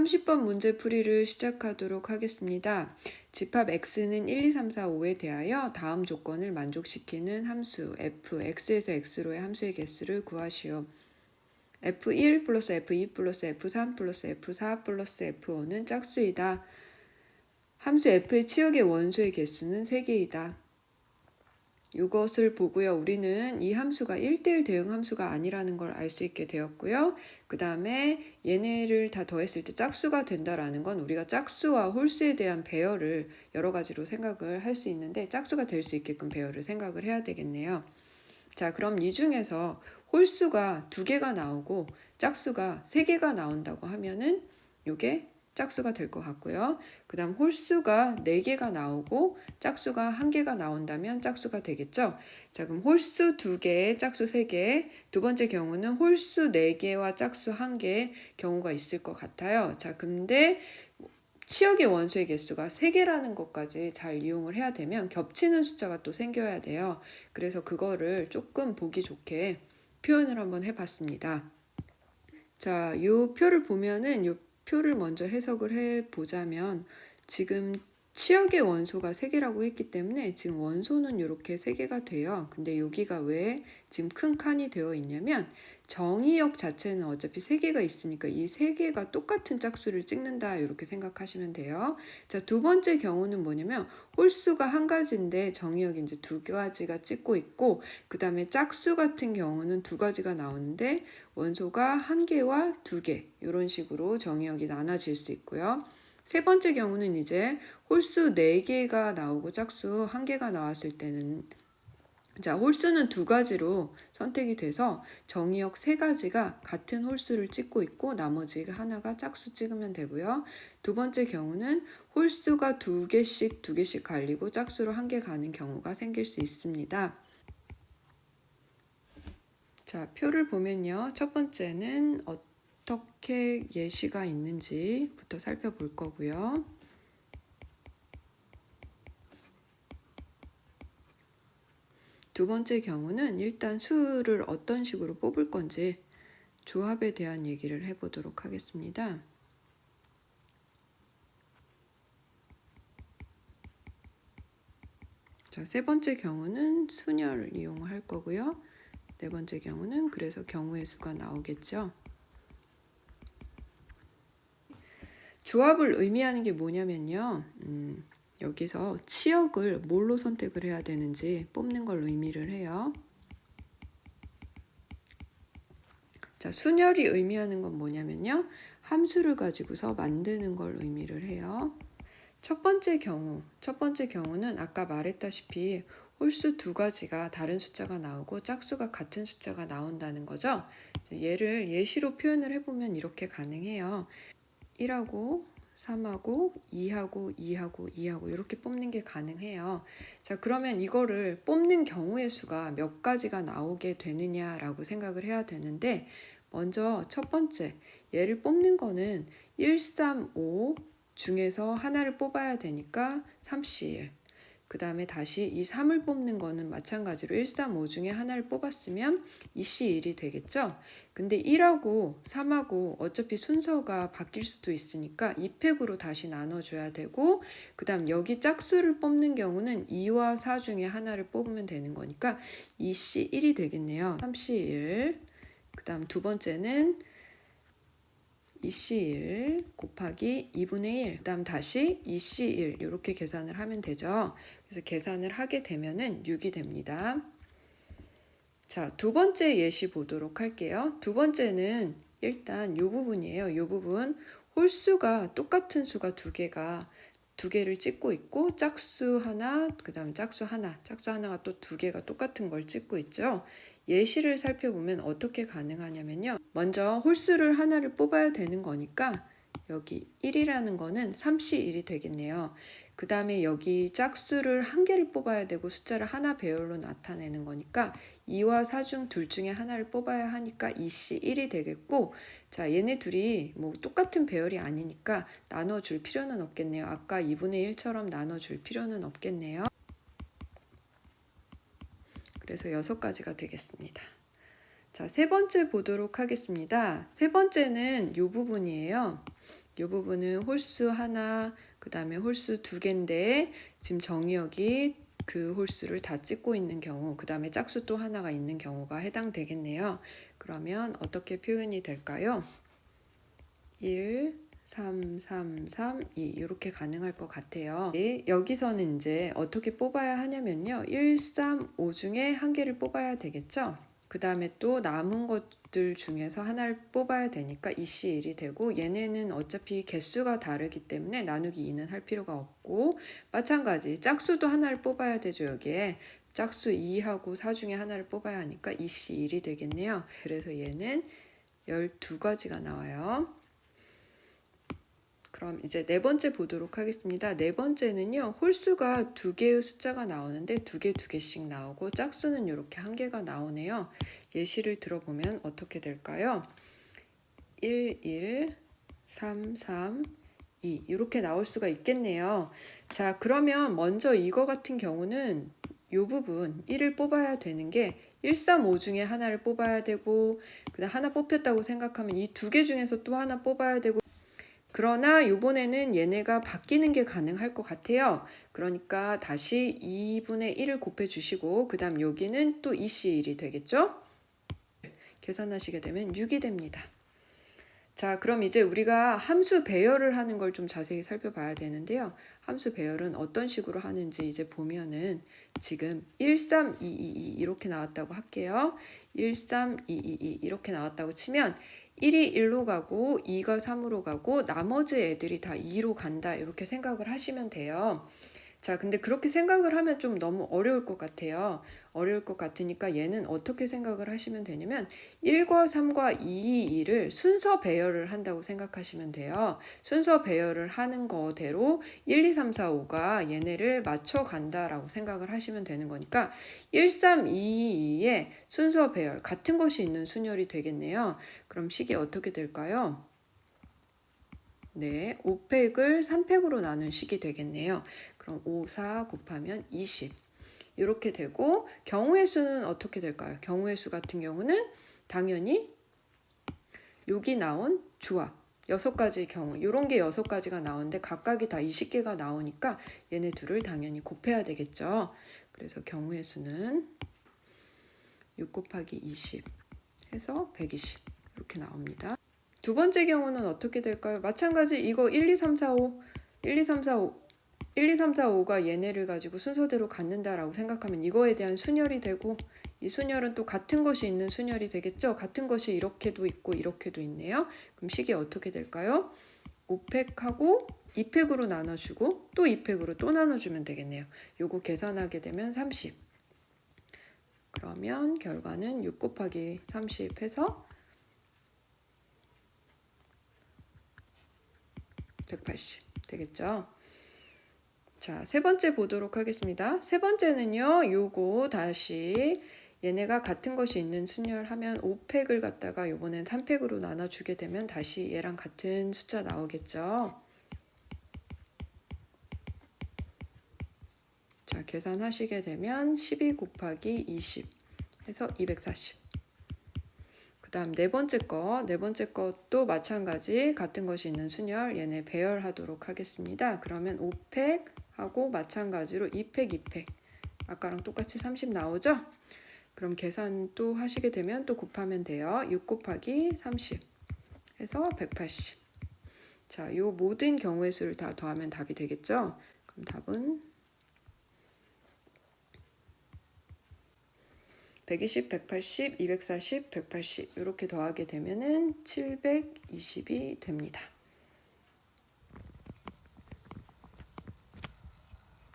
30번 문제 풀이를 시작하도록 하겠습니다. 집합 x는 1, 2, 3, 4, 5에 대하여 다음 조건을 만족시키는 함수 f, x에서 x로의 함수의 개수를 구하시오. f1 플러스 f2 플러스 f3 플러스 f4 플러스 f5는 짝수이다. 함수 f의 치역의 원소의 개수는 3개이다. 이것을 보고요. 우리는 이 함수가 1:1 대응 함수가 아니라는 걸 알 수 있게 되었고요. 그 다음에 얘네를 다 더했을 때 짝수가 된다라는 건 우리가 짝수와 홀수에 대한 배열을 여러 가지로 생각을 할 수 있는데 짝수가 될 수 있게끔 배열을 생각을 해야 되겠네요. 자, 그럼 이 중에서 홀수가 2개가 나오고 짝수가 3개가 나온다고 하면은 이게 짝수가 될 것 같고요. 그 다음 홀수가 4개가 나오고 짝수가 1개가 나온다면 짝수가 되겠죠. 자, 그럼 홀수 2개, 짝수 3개. 두 번째 경우는 홀수 4개와 짝수 1개 경우가 있을 것 같아요. 자, 근데 치역의 원소의 개수가 3개라는 것까지 잘 이용을 해야 되면 겹치는 숫자가 또 생겨야 돼요. 그래서 그거를 조금 보기 좋게 표현을 한번 해봤습니다. 자, 이 표를 보면은 이 표를 먼저 해석을 해보자면 지금 치역의 원소가 3개라고 했기 때문에 지금 원소는 이렇게 3개가 돼요. 근데 여기가 왜 지금 큰 칸이 되어 있냐면 정의역 자체는 어차피 3개가 있으니까 이 3개가 똑같은 짝수를 찍는다 이렇게 생각하시면 돼요. 자, 두 번째 경우는 뭐냐면 홀수가 1가지인데 정의역이 이제 2가지가 찍고 있고 그 다음에 짝수 같은 경우는 2가지가 나오는데 원소가 1개와 2개 이런 식으로 정의역이 나눠질 수 있고요. 세 번째 경우는 이제 홀수 4개가 나오고 짝수 1개가 나왔을 때는 자, 홀수는 2가지로 선택이 돼서 정의역 3가지가 같은 홀수를 찍고 있고 나머지 하나가 짝수 찍으면 되고요. 두 번째 경우는 홀수가 2개씩 갈리고 짝수로 1개 가는 경우가 생길 수 있습니다. 자, 표를 보면요. 첫 번째는 어떻게 예시가 있는지부터 살펴볼 거고요. 두 번째 경우는 일단 수를 어떤 식으로 뽑을 건지 조합에 대한 얘기를 해보도록 하겠습니다. 자, 세 번째 경우는 순열을 이용할 거고요. 네 번째 경우는 그래서 경우의 수가 나오겠죠. 조합을 의미하는 게 뭐냐면요. 여기서 치역을 뭘로 선택을 해야 되는지 뽑는 걸 의미를 해요. 자, 순열이 의미하는 건 뭐냐면요. 함수를 가지고서 만드는 걸 의미를 해요. 첫 번째 경우는 아까 말했다시피 홀수 2가지가 다른 숫자가 나오고 짝수가 같은 숫자가 나온다는 거죠. 얘를 예시로 표현을 해보면 이렇게 가능해요. 1하고 3하고 2하고 2하고 2하고 이렇게 뽑는 게 가능해요. 자, 그러면 이거를 뽑는 경우의 수가 몇 가지가 나오게 되느냐라고 생각을 해야 되는데 먼저 첫 번째 얘를 뽑는 거는 1, 3, 5 중에서 하나를 뽑아야 되니까 3C1. 그 다음에 다시 이 3을 뽑는 거는 마찬가지로 1, 3, 5 중에 하나를 뽑았으면 2C1이 되겠죠. 근데 1하고 3하고 어차피 순서가 바뀔 수도 있으니까 2팩으로 다시 나눠줘야 되고 그 다음 여기 짝수를 뽑는 경우는 2와 4 중에 하나를 뽑으면 되는 거니까 2C1이 되겠네요. 3C1. 그 다음 두 번째는 2C1 곱하기 2분의 1, 그 다음 다시 2C1 이렇게 계산을 하면 되죠. 그래서 계산을 하게 되면은 6이 됩니다. 자, 두 번째 예시 보도록 할게요. 두 번째는 일단 이 부분이에요. 이 부분 홀수가 똑같은 수가 2개를 찍고 있고 짝수 하나, 그 다음 짝수 하나가 또 2개가 똑같은 걸 찍고 있죠. 예시를 살펴보면 어떻게 가능하냐면요. 먼저 홀수를 하나를 뽑아야 되는 거니까 여기 1이라는 거는 3C1이 되겠네요. 그 다음에 여기 짝수를 1개를 뽑아야 되고 숫자를 하나 배열로 나타내는 거니까 2와 4 중 둘 중에 하나를 뽑아야 하니까 2C1이 되겠고 자, 얘네 둘이 뭐 똑같은 배열이 아니니까 나눠줄 필요는 없겠네요. 아까 2분의 1처럼 나눠줄 필요는 없겠네요. 그래서 6가지가 되겠습니다. 자, 세 번째 보도록 하겠습니다. 세 번째는 이 부분이에요. 이 부분은 홀수 하나, 그 다음에 홀수 두 개인데 지금 정의역이 그 홀수를 다 찍고 있는 경우, 그 다음에 짝수 또 하나가 있는 경우가 해당되겠네요. 그러면 어떻게 표현이 될까요? 1, 3, 3, 3, 2 이렇게 가능할 것 같아요. 여기서는 이제 어떻게 뽑아야 하냐면요. 1, 3, 5 중에 한 개를 뽑아야 되겠죠. 그 다음에 또 남은 것들 중에서 하나를 뽑아야 되니까 2C1이 되고, 얘네는 어차피 개수가 다르기 때문에 나누기 2는 할 필요가 없고, 마찬가지 짝수도 하나를 뽑아야 되죠. 여기에 짝수 2하고 4 중에 하나를 뽑아야 하니까 2C1이 되겠네요. 그래서 얘는 12가지가 나와요. 그럼 이제 네 번째 보도록 하겠습니다. 네 번째는요. 홀수가 두 개의 숫자가 나오는데 두 개씩 나오고, 짝수는 이렇게 한 개가 나오네요. 예시를 들어보면 어떻게 될까요? 1, 1, 3, 3, 2 이렇게 나올 수가 있겠네요. 자, 그러면 먼저 이거 같은 경우는 이 부분 1을 뽑아야 되는 게 1, 3, 5 중에 하나를 뽑아야 되고, 그다음 하나 뽑혔다고 생각하면 이 두 개 중에서 또 하나 뽑아야 되고, 그러나 이번에는 얘네가 바뀌는 게 가능할 것 같아요. 그러니까 다시 2분의 1을 곱해 주시고, 그 다음 여기는 또 2C1이 되겠죠? 계산하시게 되면 6이 됩니다. 자, 그럼 이제 우리가 함수 배열을 하는 걸 좀 자세히 살펴봐야 되는데요. 함수 배열은 어떤 식으로 하는지 이제 보면은 지금 1, 3, 2, 2, 2 이렇게 나왔다고 할게요. 1, 3, 2, 2, 2 이렇게 나왔다고 치면 1이 1로 가고 2가 3으로 가고 나머지 애들이 다 2로 간다, 이렇게 생각을 하시면 돼요. 자, 근데 그렇게 생각을 하면 좀 너무 어려울 것 같아요. 어려울 것 같으니까 얘는 어떻게 생각을 하시면 되냐면 1과 3과 2, 2를 순서 배열을 한다고 생각하시면 돼요. 순서 배열을 하는 거대로 1, 2, 3, 4, 5가 얘네를 맞춰 간다라고 생각을 하시면 되는 거니까 1, 3, 2, 2의 순서 배열, 같은 것이 있는 순열이 되겠네요. 그럼 식이 어떻게 될까요? 네, 5팩을 3팩으로 나눈 식이 되겠네요. 그럼 5, 4 곱하면 20 이렇게 되고, 경우의 수는 어떻게 될까요? 경우의 수 같은 경우는 당연히 여기 나온 조합 6가지 경우, 이런 게 6가지가 나오는데 각각이 다 20개가 나오니까 얘네 둘을 당연히 곱해야 되겠죠. 그래서 경우의 수는 6 곱하기 20 해서 120 이렇게 나옵니다. 두 번째 경우는 어떻게 될까요? 마찬가지 이거 1, 2, 3, 4, 5 1, 2, 3, 4, 5 1, 2, 3, 4, 5가 얘네를 가지고 순서대로 갖는다라고 생각하면 이거에 대한 순열이 되고, 이 순열은 또 같은 것이 있는 순열이 되겠죠. 같은 것이 이렇게도 있고 이렇게도 있네요. 그럼 식이 어떻게 될까요? 5팩하고 2팩으로 나눠주고 또 2팩으로 또 나눠주면 되겠네요. 요거 계산하게 되면 30. 그러면 결과는 6 곱하기 30 해서 180 되겠죠. 자, 세 번째 보도록 하겠습니다. 세 번째는요, 요거 다시 얘네가 같은 것이 있는 순열하면 5팩을 갖다가 요번엔 3팩으로 나눠주게 되면 다시 얘랑 같은 숫자 나오겠죠. 자, 계산하시게 되면 12 곱하기 20 해서 240. 그 다음 네 번째 것도 마찬가지 같은 것이 있는 순열, 얘네 배열하도록 하겠습니다. 그러면 5팩 하고 마찬가지로 2팩, 2팩 아까랑 똑같이 30 나오죠? 그럼 계산 또 하시게 되면 또 곱하면 돼요. 6 곱하기 30 해서 180. 자, 요 모든 경우의 수를 다 더하면 답이 되겠죠? 그럼 답은 120, 180, 240, 180 이렇게 더하게 되면은 720이 됩니다.